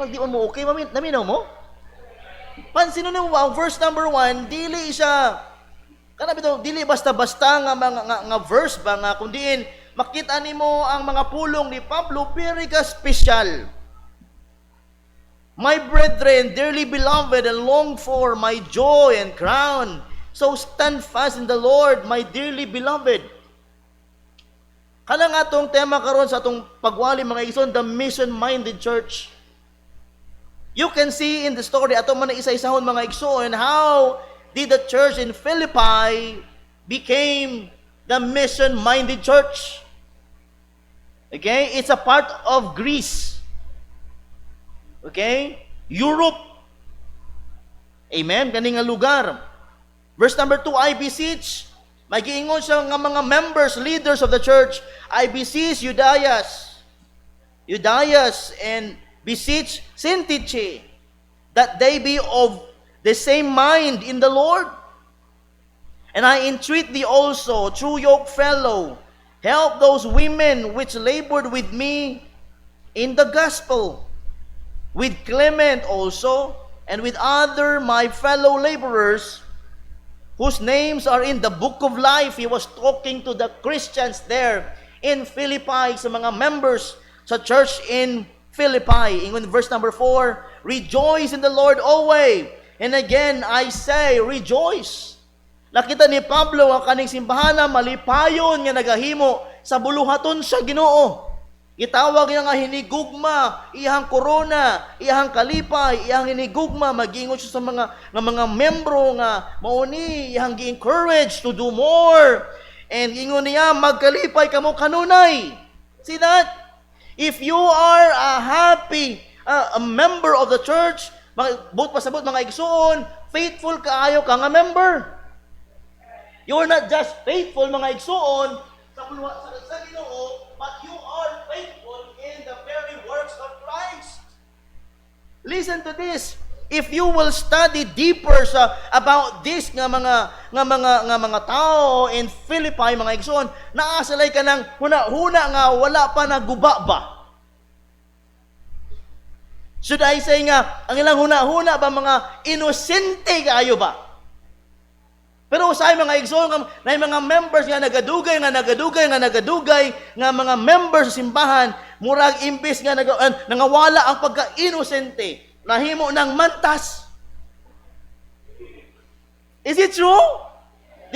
Di mo okay, naminaw mo? Pansin mo ang verse number 1, dili siya, kana bitaw, dili basta-basta nga verse ba nga, kundiin, makita nimo ang mga pulong ni Pablo, very ka special. My brethren, dearly beloved and longed for, my joy and crown, so stand fast in the Lord, my dearly beloved. Kanang atong tema karon sa atong pagwali mga igsoon, the mission-minded church. You can see in the story, atong man isa-isahon mga igsoon, how did the church in Philippi became the mission-minded church. Okay? It's a part of Greece. Okay? Europe. Amen? Ganing nga lugar. Verse number 2, I beseech, magiingon siya nga mga members, leaders of the church, I beseech Euodias and beseech Syntyche, that they be of the same mind in the Lord. And I entreat thee also, true yoke fellow, help those women which labored with me in the gospel, with Clement also, and with other my fellow laborers, whose names are in the book of life. He was talking to the Christians there in Philippi, sa mga members sa church in Philippi. In verse number 4, rejoice in the Lord always. And again, I say, rejoice. Nakita ni Pablo ang kaning simbahan na malipayon nga nagahimo sa buluhaton sa Ginoo. Itawag niya nga hinigugma, iyang korona, iyang kalipay, iyang hinigugma, mag-ingon siya sa mga membro nga mauni, iyang gi-encourage to do more. And ingon niya, magkalipay kamo kanunay. See that? If you are a happy a member of the church, buot pasabot mga igsoon, faithful kaayo ka nga member. You're not just faithful mga igsoon sa Ginoo, but you are faithful in the very works of Christ. Listen to this. If you will study deeper about this nga mga tao in Philippi mga igsoon, naasalay ka ng huna nga wala pa naguba ba? Should I say nga ang ilang huna ba mga inosente kaayo ba? Pero sa mga igsoon na mga members nga nagadugay nga mga members sa simbahan, murag imbis nga nangawala ang pagka-inosente, nahimo ng mantas. Is it true?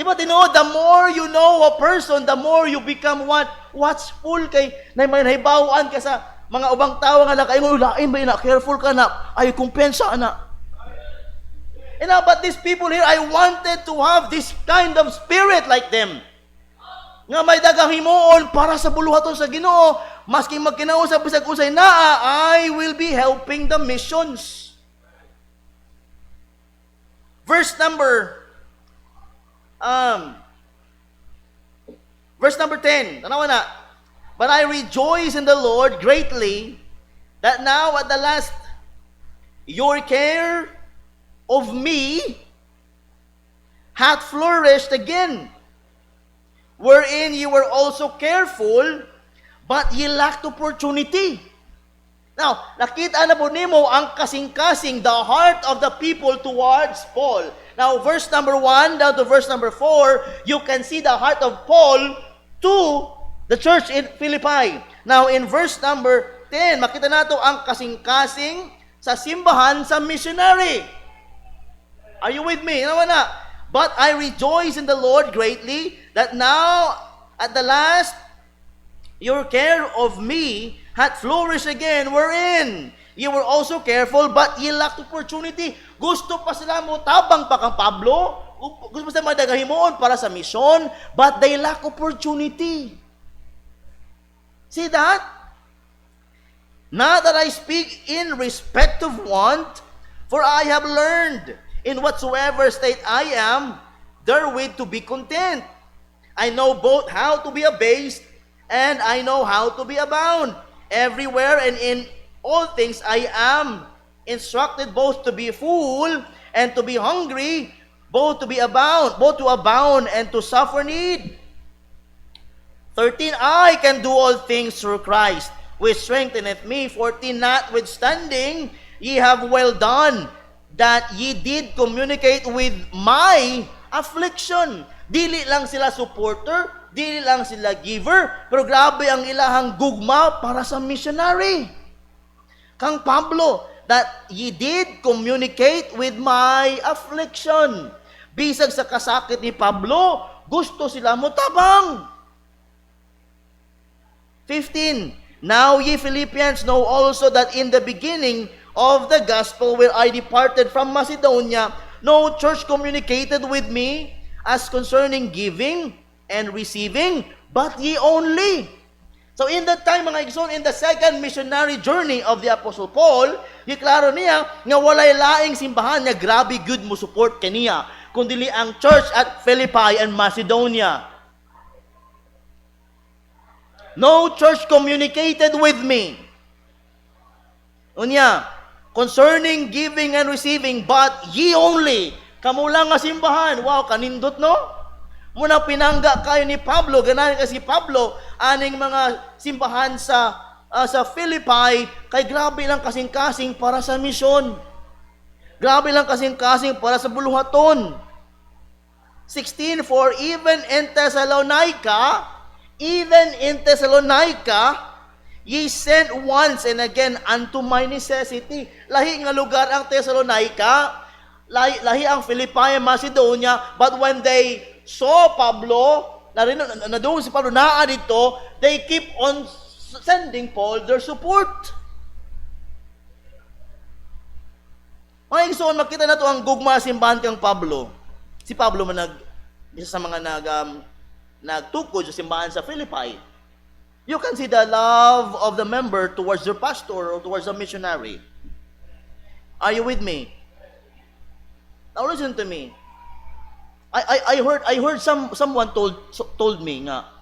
Di ba tinuod, the more you know a person, the more you become watchful kay may nahibawan ka sa mga ubang tao nga nakaingon, lain ba ina, careful ka na, ay kumpensa na. And but these people here, I wanted to have this kind of spirit like them. Nga may dagang himuon para sa buluhaton sa Ginoo, maski magkinausap bisag usay naa, I will be helping the missions. Verse number 10. Tanawa na. But I rejoice in the Lord greatly that now at the last your care of me hath flourished again, wherein you were also careful, but ye lacked opportunity. Now, nakita na po nimo ang kasing-kasing, the heart of the people towards Paul. Now, verse number 1 down to verse number 4, you can see the heart of Paul to the church in Philippi. Now, in verse number 10, makita nato ang kasing-kasing sa simbahan sa missionary. Are you with me? Naman na. But I rejoice in the Lord greatly that now at the last your care of me hath flourished again, wherein you were also careful, but ye lacked opportunity. Gusto pa sila mo tabang pa kang Pablo, gusto pa sila madagahimuon para sa mission, but they lack opportunity. See that? Not that I speak in respect of want, for I have learned in whatsoever state I am, therewith to be content. I know both how to be abased, and I know how to be abound. Everywhere and in all things I am instructed both to be full and to be hungry, both to abound and to suffer need. 13, I can do all things through Christ, which strengtheneth me. 14, notwithstanding, ye have well done, that ye did communicate with my affliction. Dili lang sila supporter, dili lang sila giver, pero grabe ang ilahang gugma para sa missionary. Kang Pablo, that ye did communicate with my affliction. Bisag sa kasakit ni Pablo, gusto sila mo tabang. 15, now ye Philippians know also that in the beginning of the gospel where I departed from Macedonia, no church communicated with me as concerning giving and receiving, but ye only. So in that time, mga igsoon, in the second missionary journey of the Apostle Paul, iklaro niya nga walay laing simbahan nga grabe good mo support kaniya, kundi ang church at Philippi and Macedonia. No church communicated with me. Unya, concerning giving and receiving, but ye only. Kamu lang nga simbahan. Wow, kanindot no? Muna pinangga kayo ni Pablo, ganahan kasi Pablo, aning mga simbahan sa Philippi, kay grabe lang kasing-kasing para sa misyon. Grabe lang kasing-kasing para sa buluhaton. 16, for even in Thessalonica, ye sent once and again unto my necessity. Lahi nga lugar ang Thessalonica, lahi ang Philippi and Macedonia, but when they saw Pablo, na doon si Pablo naa dito, they keep on sending Paul their support. Mga igsoon, makita na to ang gugma simbahan kang Pablo. Si Pablo man isa sa mga nagtukod sa simbahan sa Philippi. You can see the love of the member towards their pastor or towards the missionary. Are you with me? Now listen to me. I heard someone told me nga,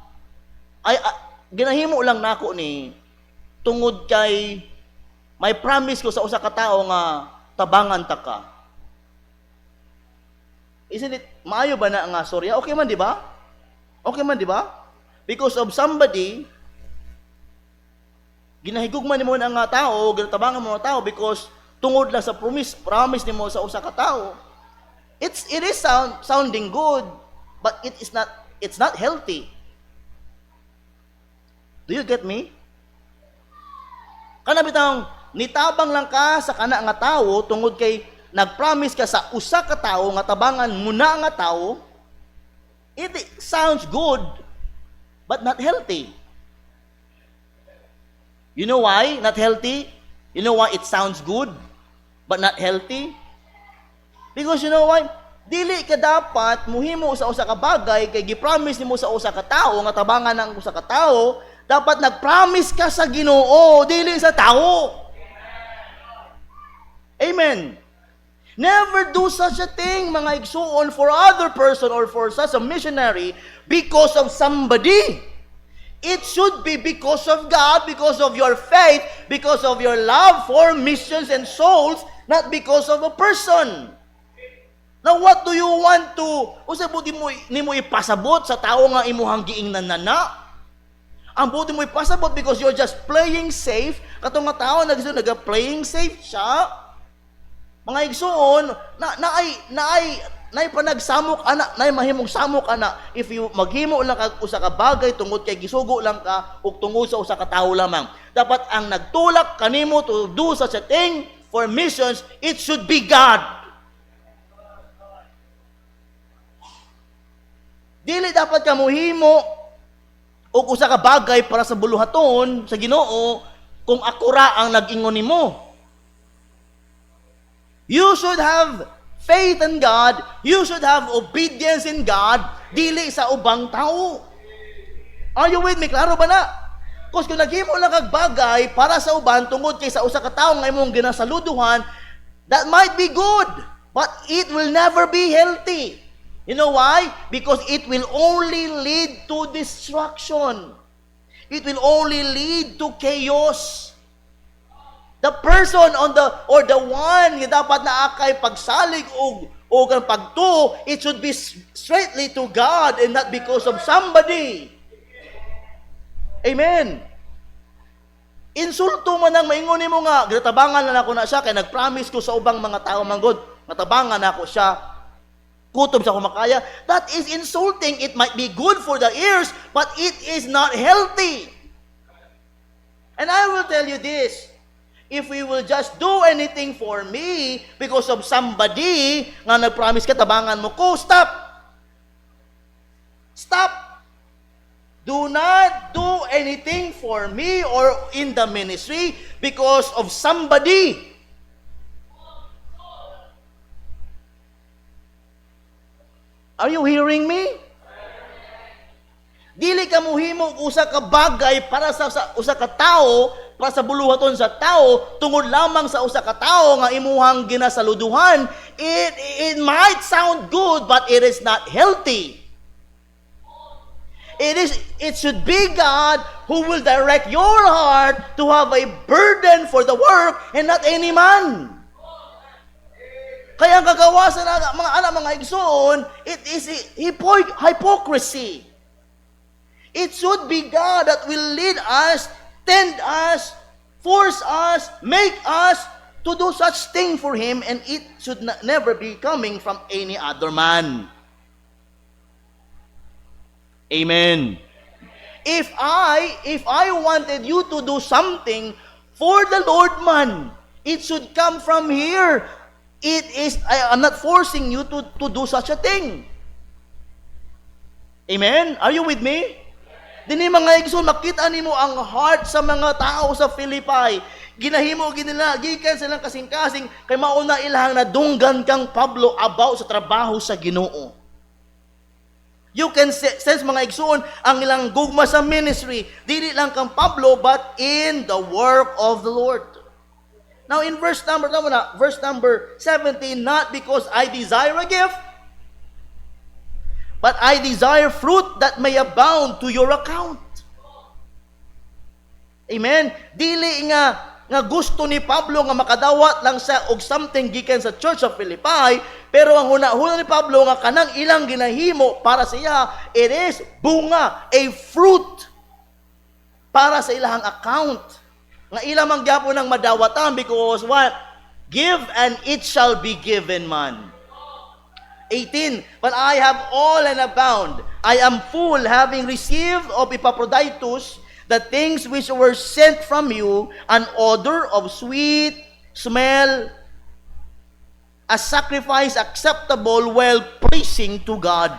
ginahimo lang nako ni tungod kay may promise ko sa usa ka tawo nga tabangan ta ka. Isn't it maayo ba na nga sorya? Okay man di ba? Okay man di ba? Because of somebody, ginahigugman nimo ang nga tao, ginatabangan mo ang tao because tungod lang sa promise nimo sa usa ka tao. It is sounding good, but it's not healthy. Do you get me? Kana bitang nitabang lang ka sa kana nga tawo tungod kay nagpromise ka sa usa ka tawo nga tabangan muna nga tawo. It sounds good, but not healthy. You know why not healthy? You know why it sounds good, but not healthy? Because you know why? Dili ka dapat muhimo sa usa ka bagay kay gi-promise nimo sa usa ka tawo nga tabangan ng usa ka tawo, dapat nag-promise ka sa Ginoo, dili sa tawo. Amen. Never do such a thing, mga igsuon, for other person or for such a missionary because of somebody. It should be because of God, because of your faith, because of your love for missions and souls, not because of a person. Now, what do you want to, usa buti mo nimo ipasabot sa tao nga imuhang giingnan nana? Ang buti mo ipasabot because you're just playing safe. Katong nga tao nag-playing safe siya. Mga igsuon, naay panagsamok ana, naay mahimong samok ana if you maghimo lang kag usa ka bagay tungod kay gisugo lang ka ug tungod sa usa ka tawo lamang. Dapat ang nagtulak kanimo to do such a thing for missions, it should be God. Dili dapat ka muhimo og usa ka bagay para sa buluhaton sa Ginoo kung akura ang nag-ingon nimo. You should have faith in God. You should have obedience in God. Dili sa ubang tao. Are you with me? Klaro ba na? Kung naghimo lang kag bagay para sa uban tungod kay sa usa ka tawo nga imong ginasaluduhan, that might be good, but it will never be healthy. You know why? Because it will only lead to destruction. It will only lead to chaos. The person on the one nga dapat na akay pagsalig o ang pagtuo, it should be straightly to God and not because of somebody. Amen. Insulto man ang maingon mo nga, gitabangan na ako na siya, kaya nag-promise ko sa ubang mga tao manggod, matabangan na ako siya, kutob sa kumakaya. That is insulting. It might be good for the ears, but it is not healthy. And I will tell you this, if we will just do anything for me because of somebody nga nag-promise ka, tabangan mo ko, stop. Stop. Do not do anything for me or in the ministry because of somebody. Are you hearing me? Dili ka muhimo usa ka bagay para sa usa ka tao, para sa buluhaton sa tao, tungod lamang sa usa ka tao nga imuhang ginasaluduhan. It might sound good, but it is not healthy. It should be God who will direct your heart to have a burden for the work and not any man. Kaya ang kagawasan ng mga anak, mga igsoon, it is hypocrisy. It should be God that will lead us, tend us, force us, make us to do such thing for Him, and it should never be coming from any other man. Amen. If I wanted you to do something for the Lord man, it should come from here. I'm not forcing you to do such a thing. Amen? Are you with me? Dini mga igsoon, makita nimo ang heart sa mga tao sa Philippi. Ginahimo ginila, gikan silang kasing-kasing, kay mauna ilang nadunggan kang Pablo about sa trabaho sa Ginoo. You can sense mga igsoon ang ilang gugma sa ministry, dili lang kang Pablo, but in the work of the Lord. Now in verse number 17, not because I desire a gift, but I desire fruit that may abound to your account. Amen. Dili nga gusto ni Pablo nga makadawat lang sa og something gikan sa Church of Philippi, pero ang huna ni Pablo nga kanang ilang ginahimo para sa iya, it is bunga, a fruit para sa ilahang account. Nga ilang manggyapo ng madawatan, because what? Give and it shall be given man. 18, but I have all and abound. I am full, having received of Epaphroditus the things which were sent from you, an odor of sweet smell, a sacrifice acceptable, well pleasing to God.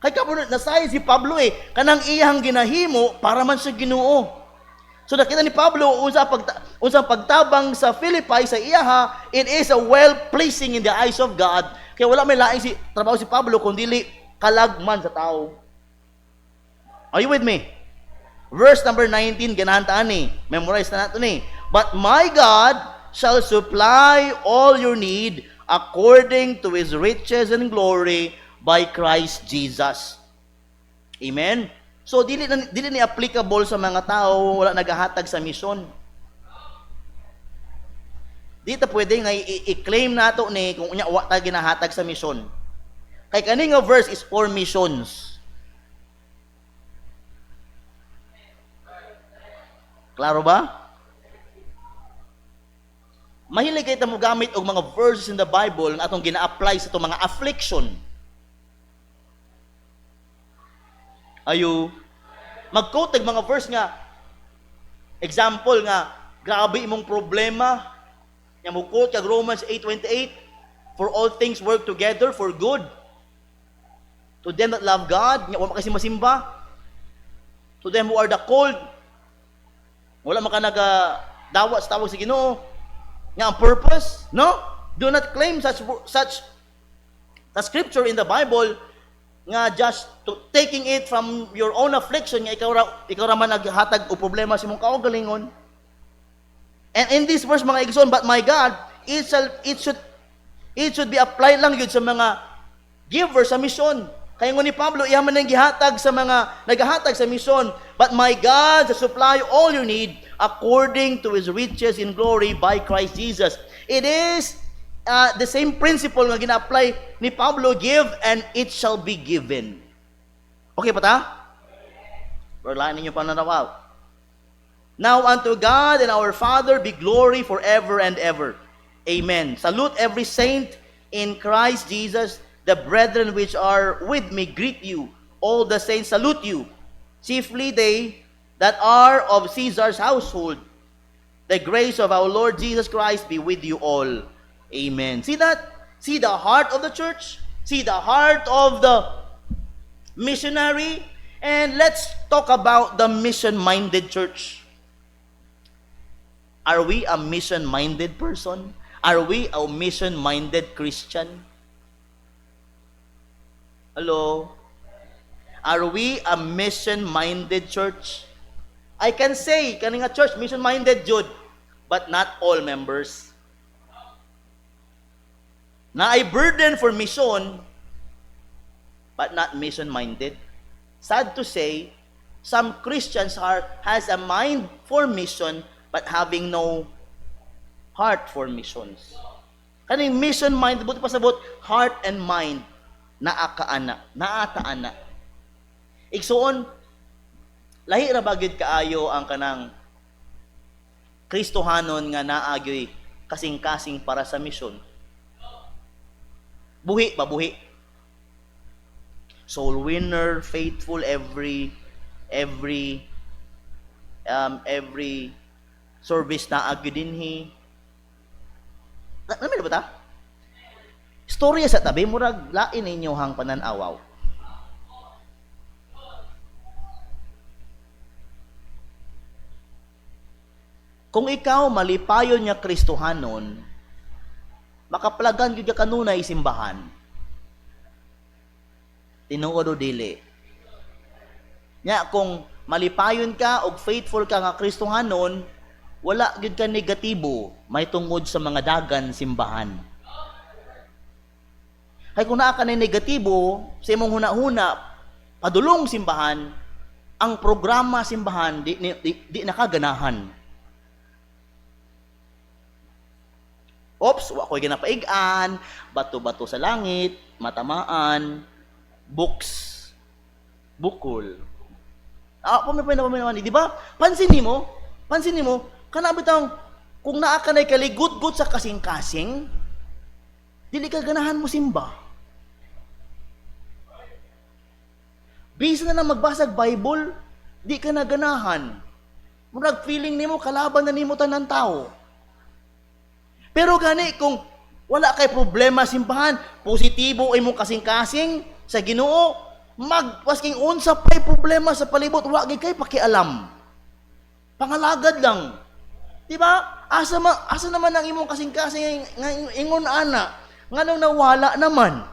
Kaya kapunod, nasay si Pablo kanang iyang ginahimo para man sa Ginoo. So nakita ni Pablo, unsang pagtabang sa Philippi, sa iyaha, it is a well pleasing in the eyes of God. Kaya wala may laing trabaho si Pablo, kundi kalagman sa tao. Are you with me? Verse number 19, ganahantaan ni. Memorize na natin ni. But my God shall supply all your need according to His riches and glory by Christ Jesus. Amen? So, dili ni applicable sa mga tao, wala naghahatag sa misyon. Dito pwede nga i-claim nato ni kung unya wa ta ginahatag sa misyon. Kay kani nga verse is for missions. Klaro ba? Mahilig kayo mo gamit og mga verses in the Bible nga atong gina-apply sa itong mga affliction. Ayo, mag-quote og mga verse nga, example nga, grabe imong problema, nga mo quote kag Romans 8:28, for all things work together for good to them that love God, nga wala kasi masimba, to them who are the called, wala man ka nagdawat sa tawag sa Ginoo, nga ang purpose, no? Do not claim such scripture in the Bible nga just taking it from your own affliction, nga ikaw ra man naghatag o problema sa imong kaugalingon. And in this verse mga igsoon, but my God, it should be applied lang yun sa mga givers sa mission. Kaya ni Pablo, iya man ang gihatag sa mga naghahatag sa mission, but my God shall supply all you need according to His riches in glory by Christ Jesus. It is the same principle nga gina-apply ni Pablo, give and it shall be given. Okay pa ta? Or lahat ninyo pananawaw. Now unto God and our Father be glory forever and ever. Amen. Salute every saint in Christ Jesus. The brethren which are with me greet you. All the saints salute you. Chiefly they that are of Caesar's household. The grace of our Lord Jesus Christ be with you all. Amen. See that? See the heart of the church? See the heart of the missionary? And let's talk about the mission-minded church. Are we a mission-minded person? Are we a mission-minded Christian? Hello? Are we a mission-minded church? I can say, kaning nga church, mission-minded jud, but not all members. Na ay burden for mission, but not mission-minded. Sad to say, some Christians has a mind for mission, but having no heart for missions. Kaning mission-minded, buti pa sabot, heart and mind, naataana. Igsuon, lahi ra bagid kaayo ang kanang Kristohanon nga naagyoy kasing-kasing para sa misyon. Buhi ba buhi? Soul winner, faithful every service na agyo dinhi. Namil ba ta? Storya sa tabi murag lain ninyo hang pananawaw. Kung ikaw malipayon nga Kristohanon, makaplagan gyud ka kanunay simbahan. Tinuod o dili. Nya kung malipayon ka og faithful ka nga Kristohanon, wala gyud ka negatibo may tungod sa mga dagan simbahan. Kay kung naa ka na negatibo sa imong huna-huna padulong simbahan, ang programa simbahan di nakaganahan. Oops, wa ko'y ginapaigan, bato-bato sa langit, matamaan, books, bukol. Di ba? Pansin mo, kana bitang, kung naa ka na'y kaligut-gut sa kasing-kasing, dili ka ganahan mo simba. Bisa na magbasag Bible, di ka na ganahan. Murag feeling nimo kalaban na nimo tanang tao. Pero gani, kung wala kay problema simbahan, positibo ay mong kasing-kasing sa Ginoo, magpasking unsa pa'y problema sa palibot, wala kay pakialam. Pangalagad lang. Diba? Asa naman ang imong kasing-kasing ingon ana, nga nung nawala naman.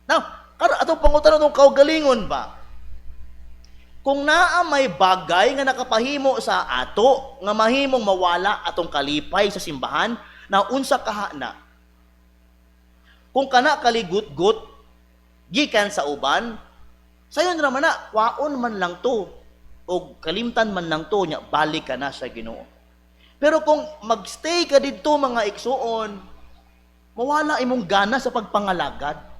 Now, atong pangutan itong kaugalingon ba? Kung naa may bagay nga nakapahimo sa ato, nga mahimong mawala atong kalipay sa simbahan, na unsa kaha na. Kung kana kaligut-gut, gikan sa uban, sayon naman na, waon man lang to, o kalimtan man lang to, nya balik ka na sa Ginoo. Pero kung magstay ka dito mga igsuon, mawala imong gana sa pagpangalagad.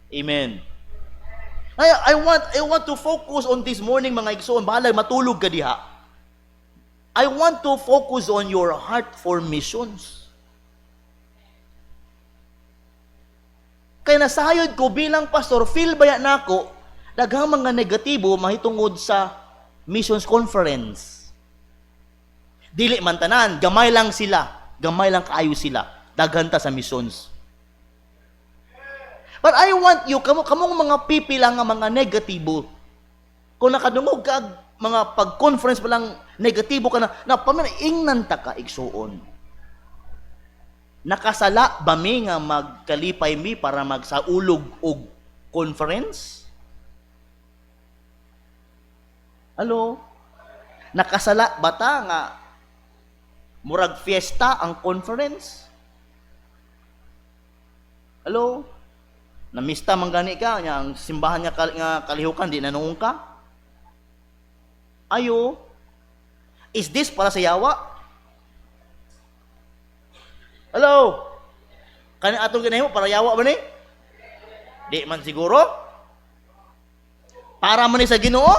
Amen. I want to focus on this morning mga igsoon. Bahala matulog ka diha. I want to focus on your heart for missions. Kaya nasayod ko bilang pastor, feel baya nako daghang mga negatibo mahitungod sa missions conference. Dili man tanan, gamay lang sila. Gamay lang kaayo sila. Daghan ta sa missions. But I want you, kamong mga pipila nga mga negatibo, kung nakadungog ka, mga pag-conference pa lang, negatibo ka na pamanaingnan ta ka, igsuon. Nakasala ba mi nga magkalipay mi para magsaulog og conference? Hello? Nakasala ba ta nga murag fiesta ang conference? Hello? Namista man gani ka, ang simbahan nga kalihukan, di nanuong ka? Ayo. Is this para sa yawa? Hello? Kani atong ginahimo para yawa ba ni? Di man siguro? Para man ni sa Ginoo?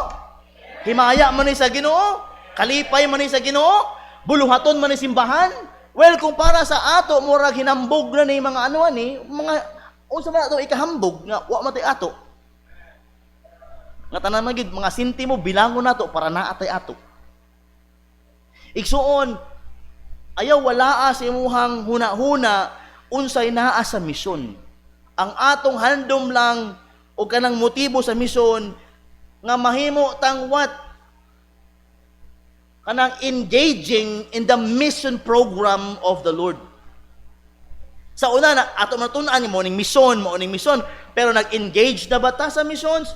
Himaya man ni sa Ginoo? Kalipay man ni sa Ginoo? Buluhaton man ni simbahan? Well, kung para sa ato murag hinambog na ni mga ano ani, mga unsa man ato ikahambog nga wa matay ato. Nga tanan magid mga sintimo bilangon nato para naatay ato. Igsuon, ayaw walaa sa imuhang huna-huna unsay naa sa misyon. Ang atong handom lang o kanang motibo sa misyon nga mahimo tang what? Kanang engaging in the mission program of the Lord. Sa una na ato matun-an mo ning mission, pero nag-engage na ba ta sa missions?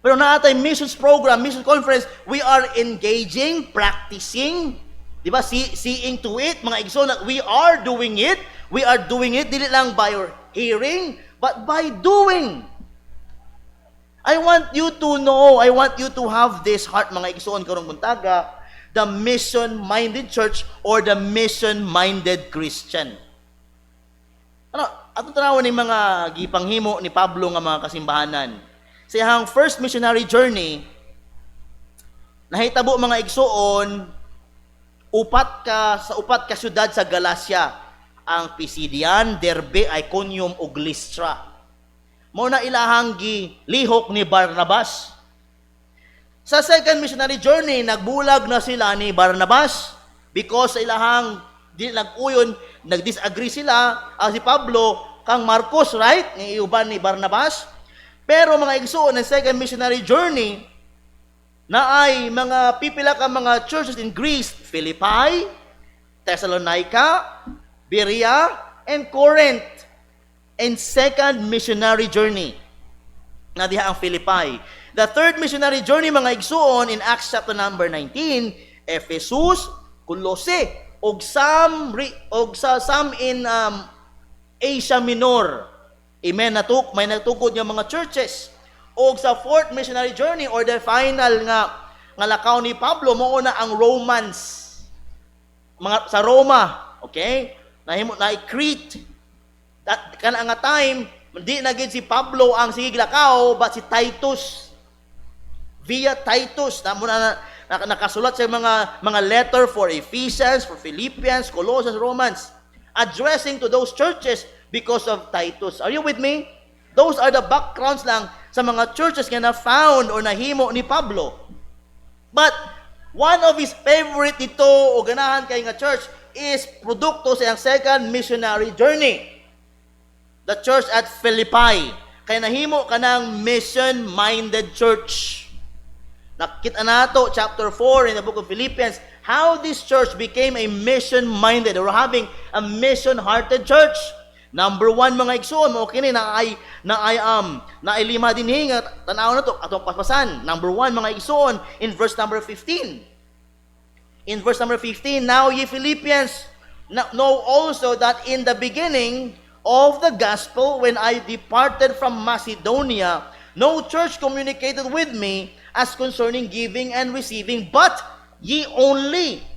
Pero naatay missions program, mission conference, we are engaging, practicing, di ba? Seeing to it, mga igsoon, we are doing it. We are doing it, dili lang by your hearing, but by doing. I want you to know, I want you to have this heart, mga igsoon, karong buntaga, the mission-minded church or the mission-minded Christian. Ano, ato tanawon ni mga gipanghimo ni Pablo nga mga kasimbahanan. Sa iyang first missionary journey, nahitabo mga igsoon, upat ka syudad sa Galacia, ang Pisidian, Derbe, Iconium ug Lystra. Mao na ilahang gilihok ni Barnabas. Sa second missionary journey, nagbulag na sila ni Barnabas because sa ilahang di nag-uyon, nag-disagree sila, si Pablo kang Marcos, right? Ni iuban ni Barnabas. Pero mga igsoon ng second missionary journey, na ay mga pipila ka mga churches in Greece, Philippi, Thessalonica, Berea, and Corinth. And second missionary journey, na diha ang Philippi. The third missionary journey, mga igsoon, in Acts chapter number 19, Ephesus, Colossae, og some in Asia Minor. Amen. May natukod nga mga churches. O sa fourth missionary journey or the final nga lakaw ni Pablo, mo na ang Romans. Sa Roma, okay? Nahimo na Crete. Kana nga time, hindi na gid si Pablo ang sige lakaw, but si Titus. Via Titus, nakasulat sa mga letter for Ephesians, for Philippians, Colossians, Romans, addressing to those churches because of Titus. Are you with me? Those are the backgrounds lang sa mga churches nga na-found or nahimo ni Pablo. But one of his favorite nito o ganahan kay nga church is produkto sa iyang second missionary journey. The church at Philippi. Kaya nahimo ka ng mission-minded church. Nakita nato chapter 4 in the book of Philippians how this church became a mission-minded or having a mission-hearted church. Number 1, mga igsoon, mo kini na ay lima din nga tanaw na to atong paspasan. Number 1, mga igsoon, in verse number 15. In verse number 15, now ye Philippians know also that in the beginning of the gospel, when I departed from Macedonia, no church communicated with me as concerning giving and receiving, but ye only.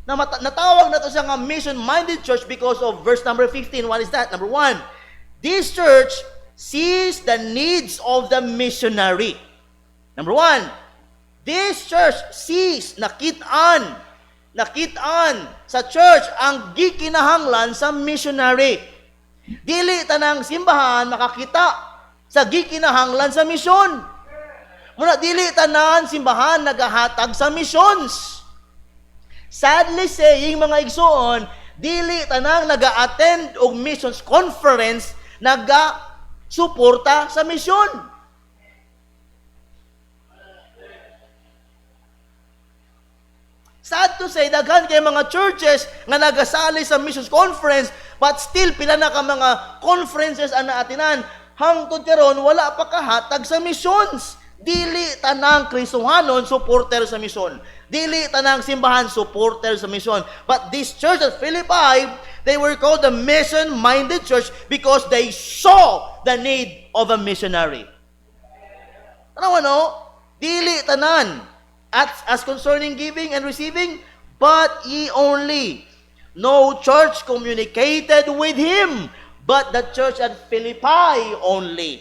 Natawag na to siya nga mission-minded church because of verse number 15. What is that? Number 1, this church sees the needs of the missionary. Number 1, this church sees, nakitaan sa church ang gikinahanglan sa missionary. Dili tanang simbahan makakita sa gikinahanglan sa misyon. Muna dili tanan simbahan nagahatag sa missions. Sadly saying, mga igsoon, dili tanang naga-attend og missions conference naga-suporta sa misyon. Sad to say, daghan kay mga churches nga nagasali sa missions conference, but still pila na ka mga conferences ang naatinan. Hangtod karon wala pa kahatag sa missions. Dili tanang Kristohanon supporter sa misyon. Dili tanang simbahan supporter sa misyon. But this church at Philippi, they were called the mission-minded church because they saw the need of a missionary. Ano? Dili tanan. As concerning giving and receiving, but ye only. No church communicated with him, but the church at Philippi only.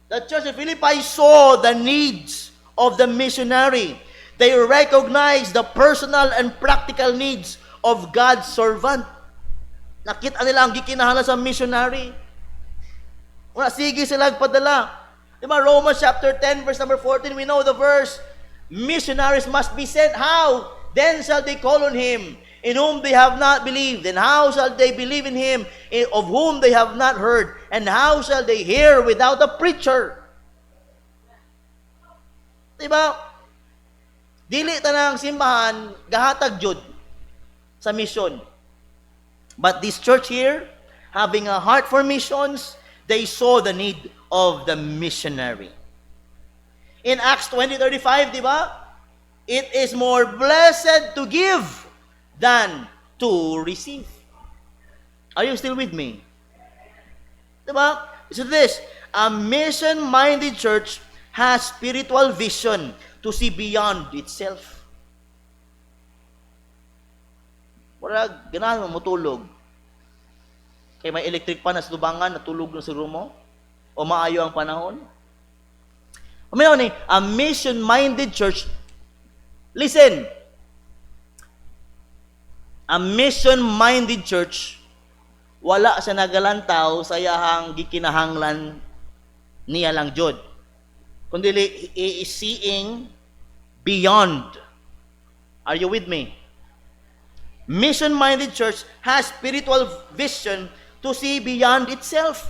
The church of Philippi saw the needs of the missionary. They recognized the personal and practical needs of God's servant. Nakita nila ang gikinahanglan sa missionary. Una, sige sila padala. Diba, Romans chapter 10, verse number 14, we know the verse, missionaries must be sent. How? Then shall they call on him, in whom they have not believed. And how shall they believe in him, of whom they have not heard? And how shall they hear without a preacher? Diba? Dili tanang simbahan, gahatag jud sa mission. But this church here, having a heart for missions, they saw the need of the missionary. In Acts 20:35, di ba? It is more blessed to give than to receive. Are you still with me? Di ba? So this, a mission-minded church has spiritual vision to see beyond itself. Wala, ganahan mo matulog. Kaya may electric pan na sa tubangan, natulog na siguro mo? O maayo ang panahon? Umayaw ni, a mission-minded church, listen, a mission-minded church, wala sa nagalantaw sa yahang gikinahanglan niya lang jud. Kundi he is seeing beyond. Are you with me? Mission-minded church has spiritual vision to see beyond itself.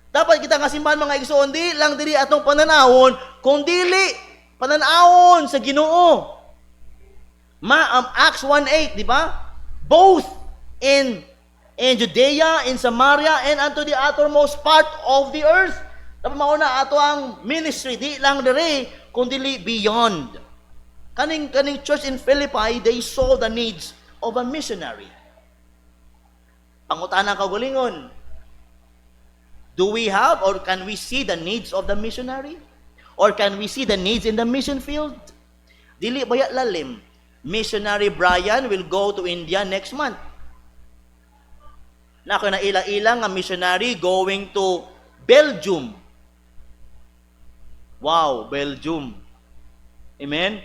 Dapat kita nga simbahan mga igsoon, di lang dili atong pananawon, kung dili pananawon sa Ginoo. Acts 1:8, di ba? Both in Judea, in Samaria, and unto the uttermost part of the earth. Dapat mauna ato ang ministry, di lang diri, kundi beyond. Kaning church in Philippi, they saw the needs of a missionary. Pangutana kaugalingon, do we have or can we see the needs of the missionary? Or can we see the needs in the mission field? Dili baya lalim. Missionary Brian will go to India next month. Nako na ila-ilang nga missionary going to Belgium. Wow, Belgium. Amen?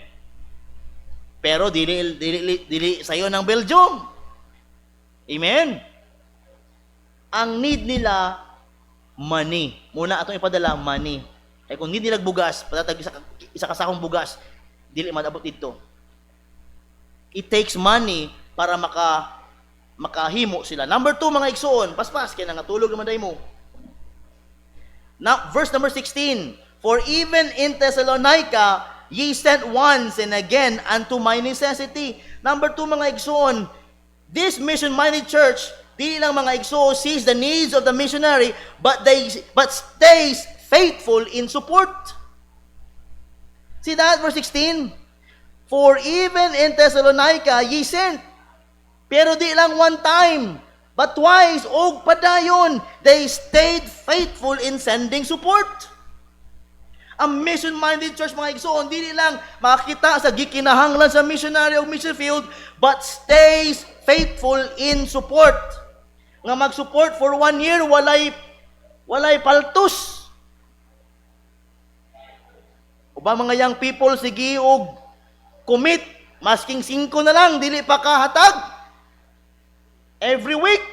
Pero dili sayo ng Belgium. Amen? Ang need nila, money. Muna atong ipadala, money. Kaya kung need nila bugas, patatag isa kasakong bugas, dili madabot dito. It takes money para makahimo sila. Number 2, mga igsoon, paspas, kaya nangatulog naman day mo. Now, verse number 16, for even in Thessalonica, ye sent once and again unto my necessity. Number 2, mga igsoon, this mission-minded church, di lang mga igsoon sees the needs of the missionary, but stays faithful in support. See that, verse 16? For even in Thessalonica, ye sent. Pero di lang one time, but twice, og padayon, they stayed faithful in sending support. Ang mission-minded church, mga igsoon, di lang makita sa gikinahanglan sa missionary o mission field, but stays faithful in support. Nga mag-support for 1 year, walay paltos. O ba mga young people, sige og commit, masking 5 na lang, dili pa kahatag. Every week.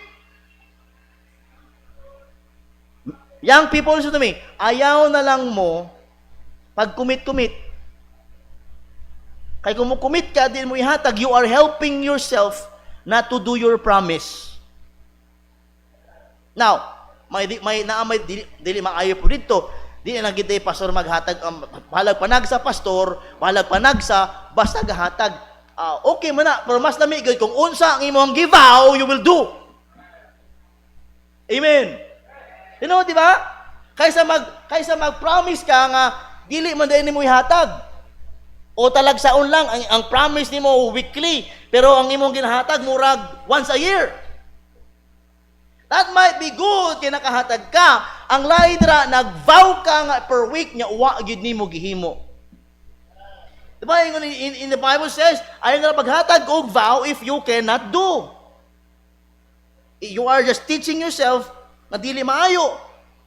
Young people, listen to me, ayaw na lang mo, pag commit. Kaya kung mo commit ka, di mo ihatag, you are helping yourself not to do your promise. Now, dili maayo po dito. Di na gitay pastor maghatag, bahalag panag sa pastor, bahalag panag sa basta gahatag. Okay man na, pero mas lamig kung unsa ang imong givow, you will do. Amen. You know, di ba? Kaysa mag-promise ka nga dili man dai nimo ihatag. O talagsaon lang ang promise nimo weekly, pero ang imong ginahatag murag once a year. That might be good kay nakahatag ka. Ang lain ra nag-vow ka nga per week nya uwa gyud nimo gihimo. Diba in the Bible says, ayon nga paghatag og vow if you cannot do. You are just teaching yourself na dili maayo.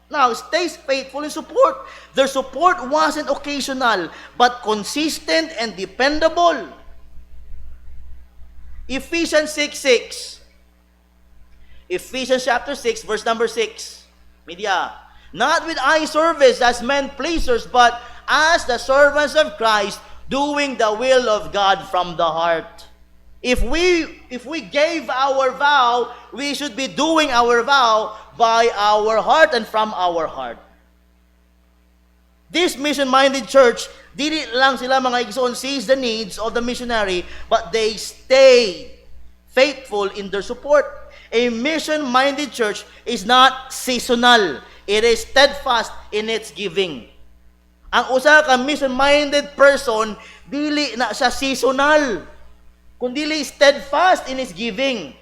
Now, stays faithful in support. Their support wasn't occasional, but consistent and dependable. Ephesians 6:6. Ephesians chapter 6, verse number 6. Media. Not with eye service as men pleasers, but as the servants of Christ, doing the will of God from the heart. If we gave our vow, we should be doing our vow by our heart and from our heart. This mission-minded church, dili lang sila mga igsoon sees the needs of the missionary, but they stay faithful in their support. A mission-minded church is not seasonal. It is steadfast in its giving. Ang usa ka mission-minded person, dili na siya seasonal, kundi steadfast in his giving.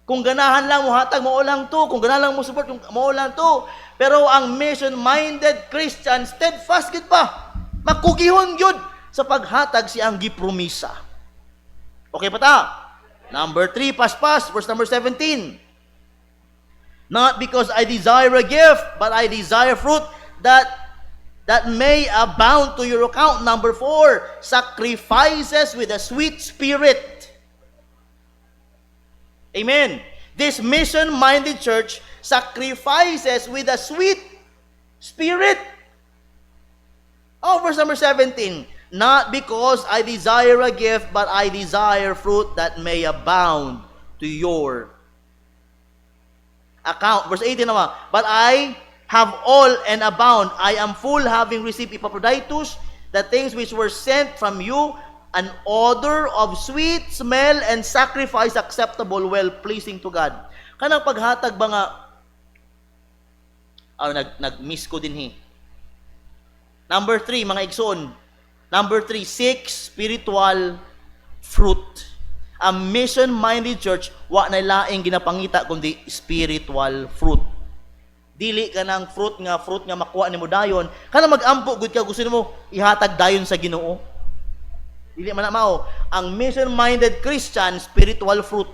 Kung ganahan lang mo hatag, mo lang to. Kung ganahan lang mo support, mo lang to. Pero ang mission-minded Christian, steadfast gid pa. Makugihon yun sa paghatag siyang gipromisa. Okay pa ta? Number 3, paspas, verse number 17. Not because I desire a gift, but I desire fruit that may abound to your account. Number 4, sacrifices with a sweet spirit. Amen. This mission-minded church sacrifices with a sweet spirit. Oh, verse number 17. Not because I desire a gift, but I desire fruit that may abound to your account. Verse 18 naman. But I have all and abound. I am full, having received Epaphroditus, the things which were sent from you, an odor of sweet smell and sacrifice acceptable, well-pleasing to God. Kanang paghatag ba nga, nag-miss ko din Number 3, mga igsoon. Number 3, 6 spiritual fruit. A mission-minded church, wa na laing ginapangita kundi spiritual fruit. Dili ka ng fruit nga makuha nimo dayon. Kanang mag-ampo gud ka, gusto nimo ihatag dayon sa Ginoo. Dili man na mao. Ang mission-minded Christian, spiritual fruit.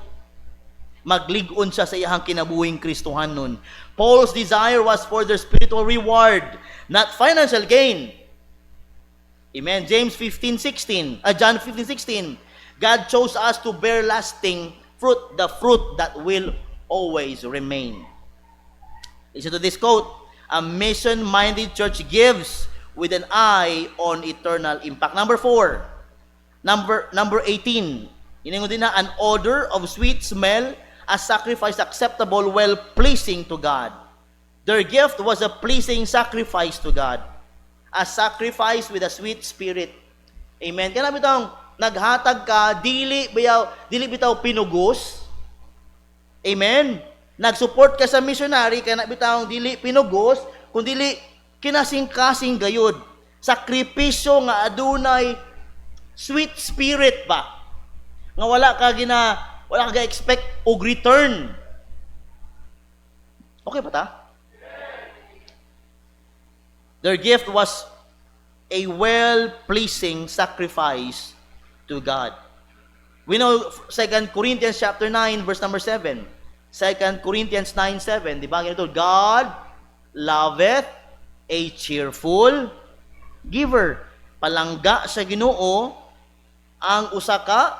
Maglig-on siya sa iyang kinabuhing Kristohanon. Paul's desire was for their spiritual reward, not financial gain. Amen. James 15:16, John 15:16. God chose us to bear lasting fruit, the fruit that will always remain. Listen to this quote. A mission-minded church gives with an eye on eternal impact. Number 4. Number 18. Iningon din na, an odor of sweet smell, a sacrifice acceptable, well-pleasing to God. Their gift was a pleasing sacrifice to God. A sacrifice with a sweet spirit. Amen. Kaya bitang naghatag ka, dili bitaw pinugos. Amen. Nag-support ka sa missionary, kaya bitang dili pinugos, kundi kinasing-kasing gayud. Sakripisyo nga adunay sweet spirit ba? Nga wala ka expect og return. Okay pa ta? Their gift was a well-pleasing sacrifice to God. We know 2 Corinthians chapter 9 verse number 7. 2 Corinthians 9:7, di ba? Ganito, God loveth a cheerful giver. Palangga sa Ginoo ang usa ka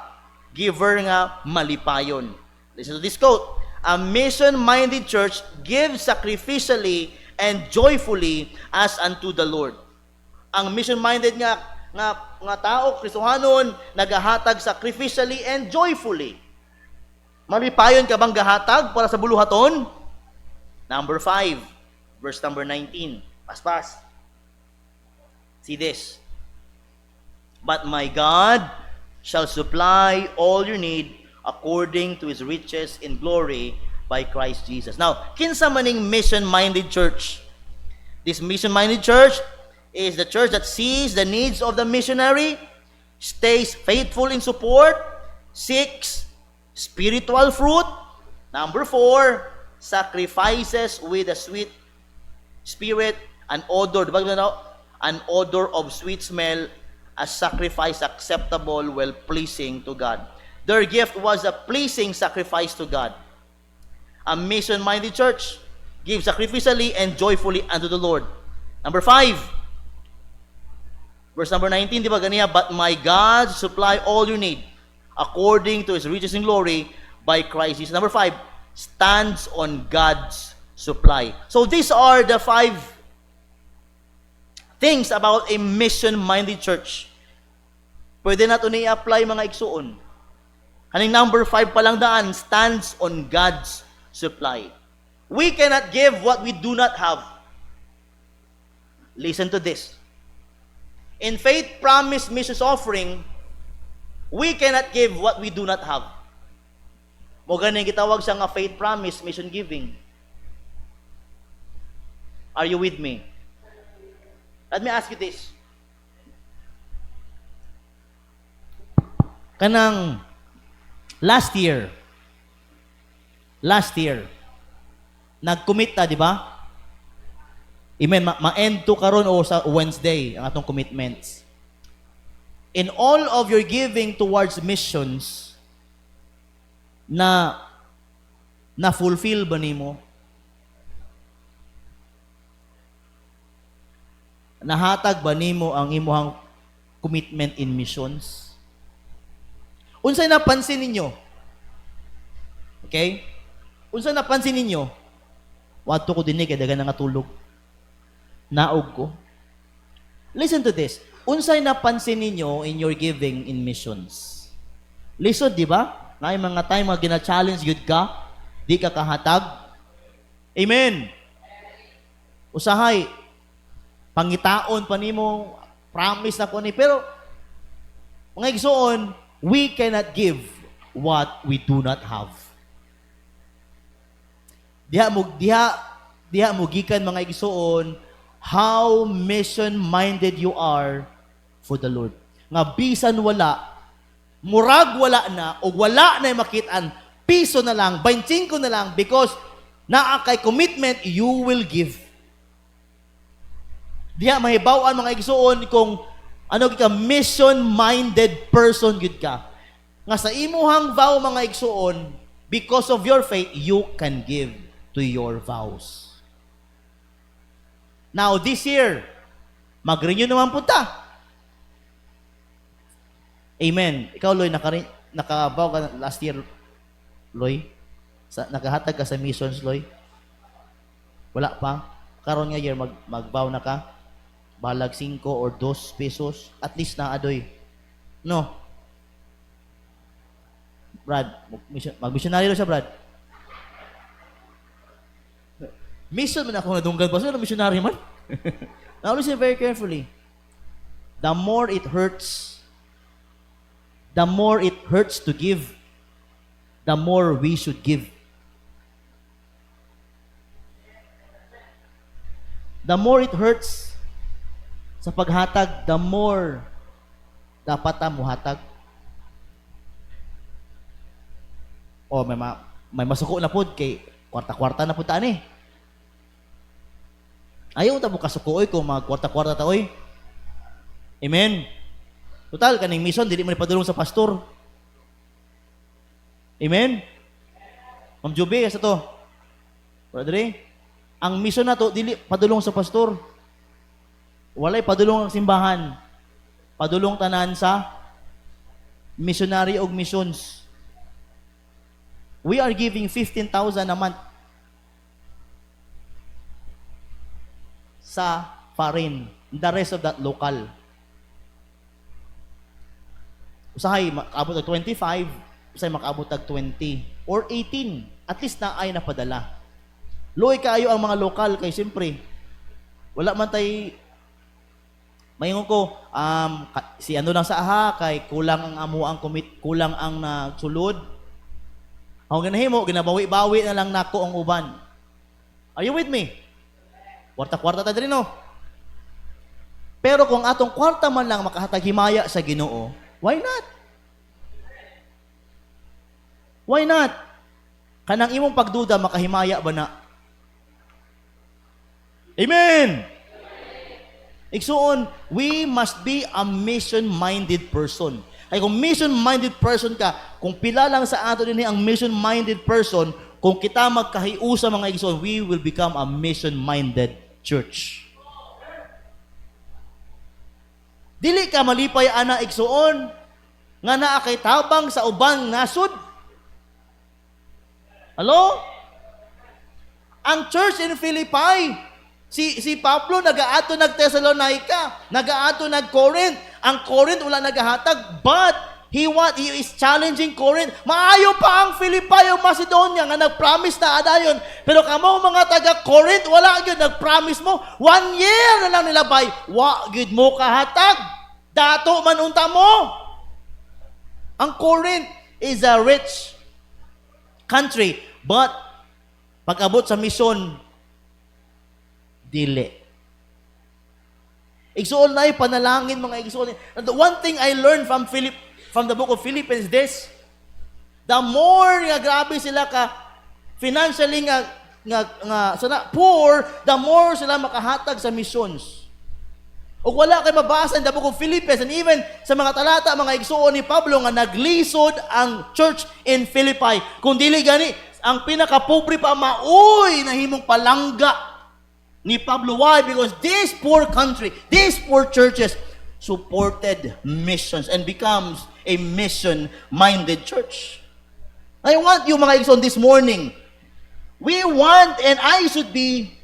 giver nga malipayon. Listen to this quote. A mission-minded church gives sacrificially and joyfully as unto the Lord. Ang mission-minded nga tao, Kristohanon, nagahatag sacrificially and joyfully. Malipayon ka bang gahatag para sa buluhaton? Number 5, verse number 19. Paspas. See this. But my God shall supply all your need according to His riches in glory by Christ Jesus. Now, kinsa maning mission-minded church? This mission-minded church is the church that sees the needs of the missionary, stays faithful in support. 6, spiritual fruit. Number 4, sacrifices with a sweet spirit, an odor, an odor of sweet smell, a sacrifice acceptable, well-pleasing to God. Their gift was a pleasing sacrifice to God. A mission-minded church Give sacrificially and joyfully unto the Lord. Number 5. Verse number 19, di ba ganiya? But my God supply all your need according to His riches in glory by Christ Jesus. Number 5, stands on God's supply. So these are the 5 things about a mission-minded church. Pwede na ito i-apply mga igsuon. Kaning number 5 pa lang daan, stands on God's supply. We cannot give what we do not have. Listen to this. In faith promise missions offering, we cannot give what we do not have. Mo ganing gitawag siya nga faith promise mission giving. Are you with me? Let me ask you this. Kanang last year, nag-commit ta, di ba? Amen. Ma-end to karon o sa Wednesday ang atong commitments. In all of your giving towards missions, na fulfill ba nimo? Nahatag ba nimo ang imuhang commitment in missions? Unsay napansin ninyo? Okay? Unsay napansin ninyo? Wadto ko dinhi kay dagan nga tulog. Naog ko. Listen to this. Unsay napansin ninyo in your giving in missions? Listen, di ba? Na yung mga time mga gina-challenge yun ka, di ka kahatag. Amen. Usahay, pangitaon pa nimo, promise na ko ni, pero mga igsoon, we cannot give what we do not have. Diha mo gikan mga igsoon, how mission-minded you are for the Lord. Nga bisan wala, murag wala na, o wala na makitaan, piso na lang, 25 na lang, because naa kay commitment, you will give. Diha mahibaw-an mga igsoon kung ano ka mission-minded person gid ka. Nga sa imuhang vow mga igsoon, because of your faith, you can give to your vows. Now, this year, mag-renew naman po ta. Amen. Ikaw, Loy, nakabaw ka last year, Loy? Nakahatag ka sa missions, Loy? Wala pa? Karon nga year, magbaw na ka? Balag 5 or 2 pesos? At least na adoy. No? Brad, mag-missionary siya, Brad. Mission man ako nadunggan pa. So, missionary man. Now, listen very carefully. The more it hurts to give, the more we should give. The more it hurts sa paghatag, the more dapat ta muhatag. O, may masuko na pod kay kwarta-kwarta na pod ta ani. Ayaw ta mo kasukoy kung mga kwarta-kwarta ta oy. Amen. Total kaning mission dili man ipadulong sa pastor. Amen. Ma'am Juby sa to. Brother, ang mission na to dili padulong sa pastor. Walay padulong ang simbahan. Padulong tanan sa missionary og missions. We are giving 15,000 a month sa foreign. The rest of that local. Usahay makaabot og 25, usahay makaabot og 20 or 18. At least na ay napadala. Loy kaayo ang mga lokal kay siyempre wala man tay mayingon ko si ano lang sa aha kay kulang ang amo ang kulang ang nagsulod. Ang ganahimo ginabawi-bawi na lang nako ang uban. Are you with me? Kwarta-kwarta ta diri no. Pero kung atong kwarta man lang makahatag himaya sa Ginoo, why not? Why not? Kanang imong pagduda makahimaya ba na? Amen. Igsuon, we must be a mission-minded person. Ay kung mission-minded person ka, kung pila lang sa ato din ang mission-minded person, kung kita magkahiusa mga igsoon, we will become a mission-minded church. Dili ka malipay ana igsoon nga naa kay tabang sa ubang nasod. Hello? Ang church in Philippi, si Pablo nagaato nag Thessalonica, nagaato nag Corinth. Ang Corinth wala nagahatag, but he is challenging Corinth. Maayo pa ang Philippi o Macedonia nga nag-promise na adayon. Pero kamo mga taga Corinth, wala gyud nag-promise mo. 1 year na lang nilabay. Wa gyud mo kahatag. Dato man unta mo. Ang Corinth is a rich country, but pag-abot sa mission, dili. Igsoon na panalangin mga igsoon. And the one thing I learned from the book of Philippians this, the more nga grabe sila ka financially nga poor, the more sila makahatag sa missions. O wala kay mabasa in the book of Philippians, and even sa mga talata mga igsoon ni Pablo nga naglisod ang church in Philippi. Kung dili gani, ang pinaka-pobre pa maoy nahimong palangga ni Pablo. Why? Because this poor country, these poor churches supported missions and becomes a mission-minded church. I want you mga igsoon this morning, we want and I should be,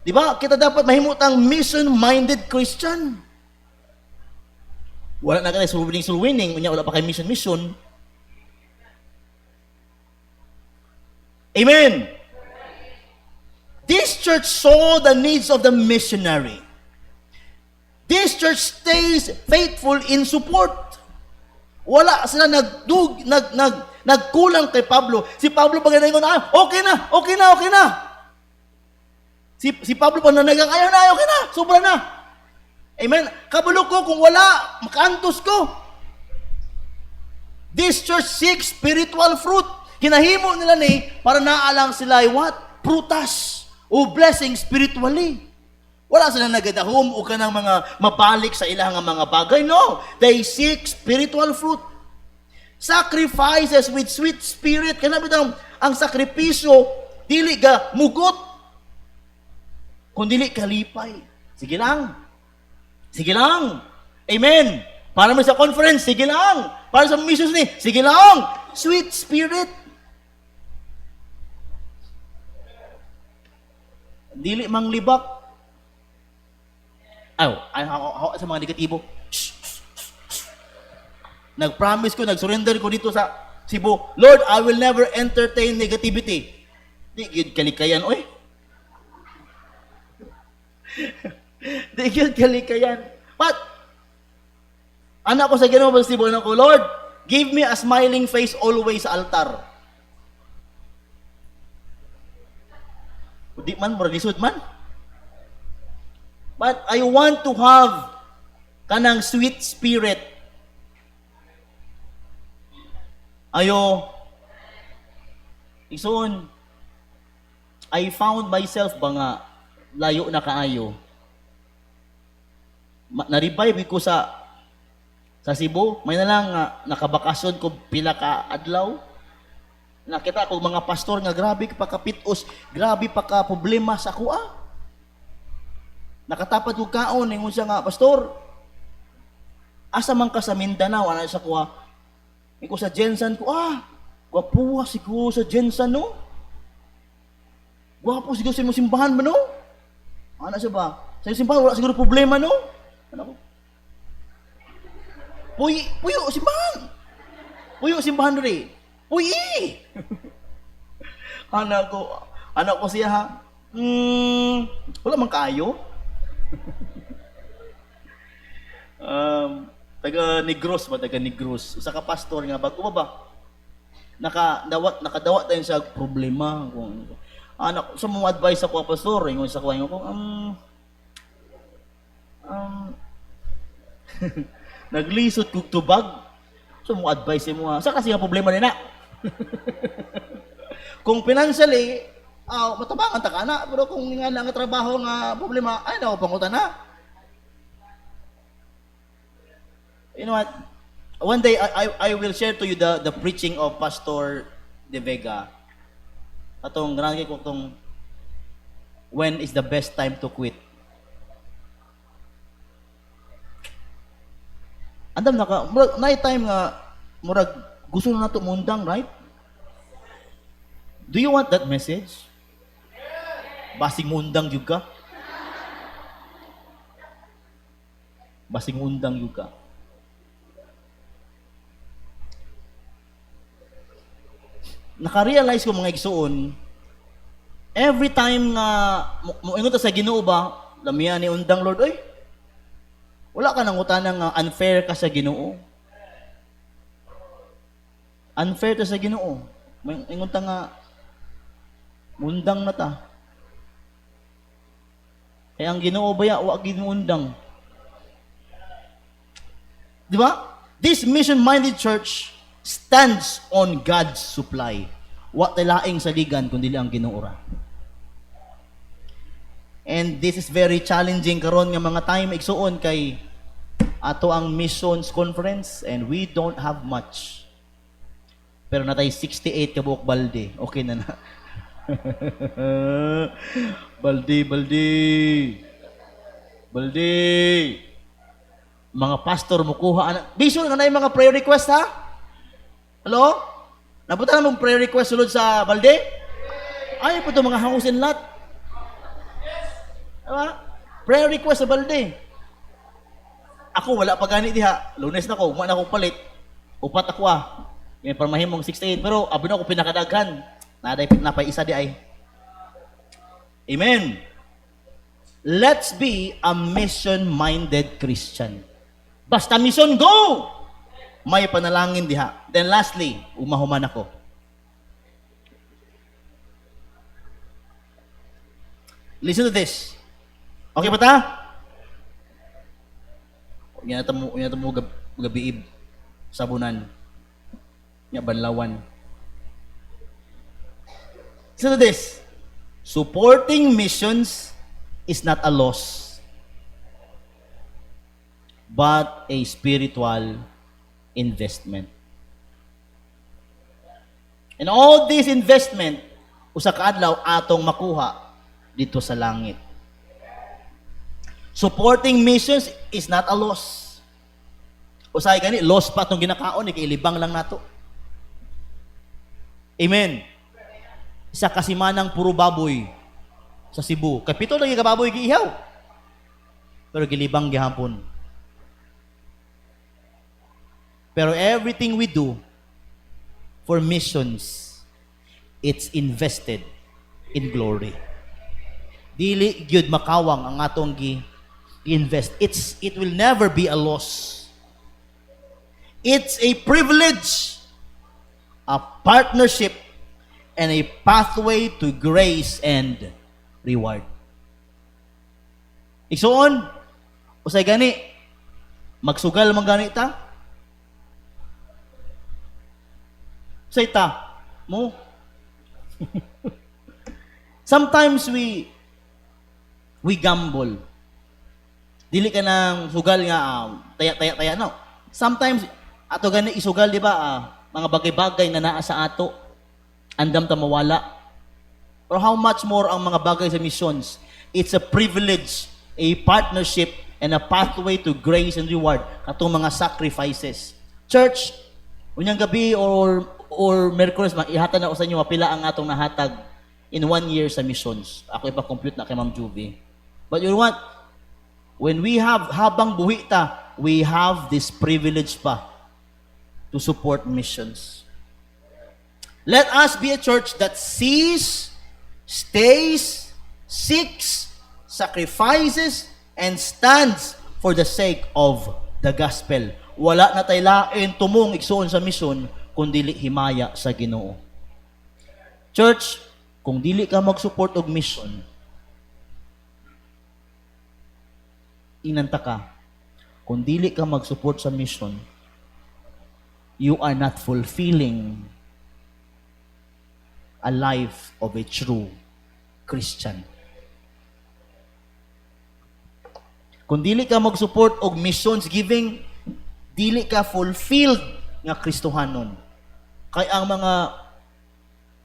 di ba, kita dapat mahimutang mission-minded Christian. Wala na ka na sulwining, wala pa kay mission. Amen. This church saw the needs of the missionary. This church stays faithful in support. Wala sila nagkulang kay Pablo. Si Pablo pag nanayon na, okay na. Si Pablo pag nanagang, ayaw na, okay na, sobra na. Amen. Kabalo ko kung wala, makaantos ko. This church seeks spiritual fruit. Hinahimo nila ni para naalang sila ay what? Prutas o blessing spiritually. Wala sila nagadahom o kanang mga mabalik sa ilang mga bagay. No, they seek spiritual fruit. Sacrifices with sweet spirit. Kaya ang sakripisyo, dili ga mugot, kung dili kalipay. Sige lang. Amen. Para mo sa conference, sige lang. Para sa missions ni, sige lang. Sweet spirit. Dili mang libak. Sa mga negatibo. Nag-promise ko, nag-surrender ko dito sa Cebu. Lord, I will never entertain negativity. Di gyud kalikayan, oy. Di gyud kalikayan. But, anak ko sa Ginoo sa Cebu, anak ko, Lord, give me a smiling face always sa altar. Di man, lisod man. But I want to have kanang sweet spirit. Ayo. Ison, I found myself ba nga layo na kaayo. Na-revive ko sa Cebu. May na lang nakabakasyon ko pila ka adlaw. Nakita ko mga pastor nga grabe pa kapitos, grabe pa ka problema sa kuha. Nakatapat ko kaon ingon siya nga, pastor, asa man ka sa Mindanao, ana sa kuha. Iko sa Jensen ko, gwapuha siguro sa Jensen, no? Gwapo siguro sa imong simbahan ba, no? Ana siya ba? Sa imong simbahan, wala siguro problema, no? Ano ko? Puyo, simbahan. Puyo, simbahan rin. Puyi! Anak ko siya, ha? Wala man kayo. Taga Negros. Isa ka pastor nga bago ba? Nakadawat tayo sa problema kung anak sa mga advice ako pastor, ingon sa kuha ko naglisod kog tubag. So mo advice mo sa kasi nga problema nina. Kung financially matabangan ta kana, pero kung nga nga trabaho nga problema, ay na pangutan na. You know what? One day I will share to you the preaching of Pastor De Vega. Atong granagay ko tong when is the best time to quit. Andam naka murag night time nga murag gusto na nato mundang, right? Do you want that message? Basing mundang jud ka? Basing mundang jud ka. Naka-realize ko mga igsuon, every time nga moingon ta sa Ginoo ba, lamian ni undang Lord, oy. Wala ka nang utana nga unfair ka sa Ginoo. Unfair ta sa Ginoo. Moingon ta nga mundang na ta. Kaya ang Ginoo baya wa ginundang. Di ba? This mission-minded church stands on God's supply. Wa tay laing saligan kundi ang Ginoo ra. And this is very challenging karon nga mga time igsuon kay ato ang missions conference and we don't have much. Pero natay 68 ka buok balde. Okay na na. Balde. Mga pastor mo kuha. Biso nga na yung mga prayer request ha? Hello? Napunta na mong prayer request sulod sa balde? Ay, po ito mga hangusin lahat. Diba? Prayer request sa balde. Ako, wala pa gani diha. Lunes na ko, na akong palit. Upat ako May parmahimong 68. Pero, abin ako pinakadaghan. Napay isa di ay. Amen. Let's be a mission-minded Christian. Basta mission, go! May panalangin diha. Then lastly, umahuman ako. Listen to this. Okay ba ta? Yan na mo gabiib. Sabunan. Yan banlawan. Listen to this. Supporting missions is not a loss, but a spiritual investment. And all this investment, usa ka adlaw atong makuha dito sa langit. Supporting missions is not a loss. Usay gani, loss pa itong ginakaon, ikilibang lang nato. Amen. Isa kasimanang puro baboy sa Cebu. Kapito lagi ka baboy giihaw. Pero gilibang gihapon. Pero everything we do for missions, it's invested in glory. Dili gyud makawang ang atong gi-invest. It will never be a loss. It's a privilege, a partnership, and a pathway to grace and reward. Igsuon, usay gani, magsugal man gani ta. Say ta, mo. Sometimes we gamble. Dili ka nang sugal nga taya no. Sometimes ato gani isugal di ba mga bagay-bagay na naa sa ato andam ta mawala. Or how much more ang mga bagay sa missions? It's a privilege, a partnership, and a pathway to grace and reward katong mga sacrifices. Church, unyang gabi or Merkules ihatag na ko sa inyo mapila ang atong nahatag in 1 year sa missions. Ako ipa-compute na kay Ma'am Juvie. But you know what? When we have habang buhi ta, we have this privilege pa to support missions. Let us be a church that sees, stays, seeks, sacrifices, and stands for the sake of the gospel. Wala na tay lain tumong igsuon sa mission kundi himaya sa Ginoo. Church, kung dili ka mag-support og mission, inanta ka. Kung dili ka mag-support sa mission, you are not fulfilling a life of a true Christian. Kung dili ka mag-support og missions giving, dili ka fulfilled nga Kristohanon. Kay ang mga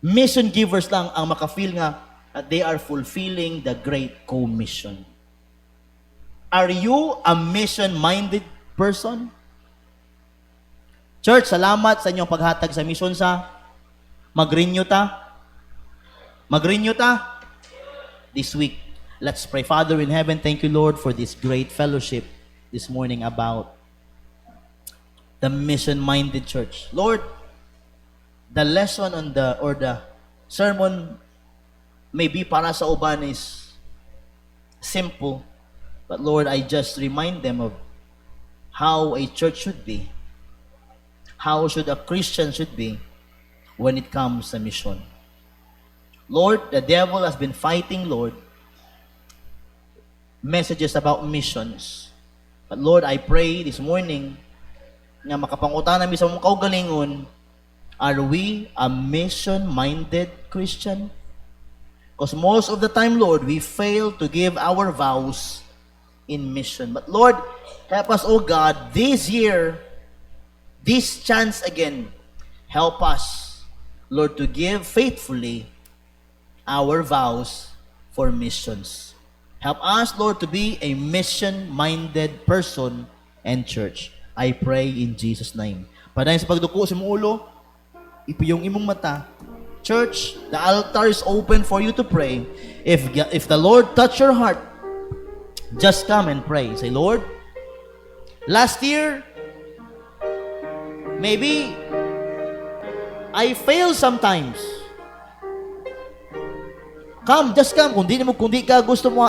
mission givers lang ang makafeel nga that they are fulfilling the Great Commission. Are you a mission-minded person? Church, salamat sa inyong paghatag sa mission sa mag-renew ta. Mag-renew ta this week. Let's pray. Father in heaven, thank you, Lord, for this great fellowship this morning about the mission-minded church. Lord, the lesson on the sermon maybe para sa uban is simple, but Lord, I just remind them of how a church should be. How should a Christian should be when it comes to mission. Lord, the devil has been fighting, Lord, messages about missions. But Lord, I pray this morning nga makapangutan namin sa mong kaugalingon, are we a mission-minded Christian? Because most of the time, Lord, we fail to give our vows in mission. But Lord, help us, oh God, this year, this chance again, help us, Lord, to give faithfully our vows for missions. Help us, Lord, to be a mission-minded person and church. I pray in Jesus' name. Padayon sa pagduko sa imong ulo, ipiyong imong mata. Church, the altar is open for you to pray. If the Lord touch your heart, just come and pray. Say, Lord, last year, maybe I fail sometimes. Come, just come. Kung di ka gusto mo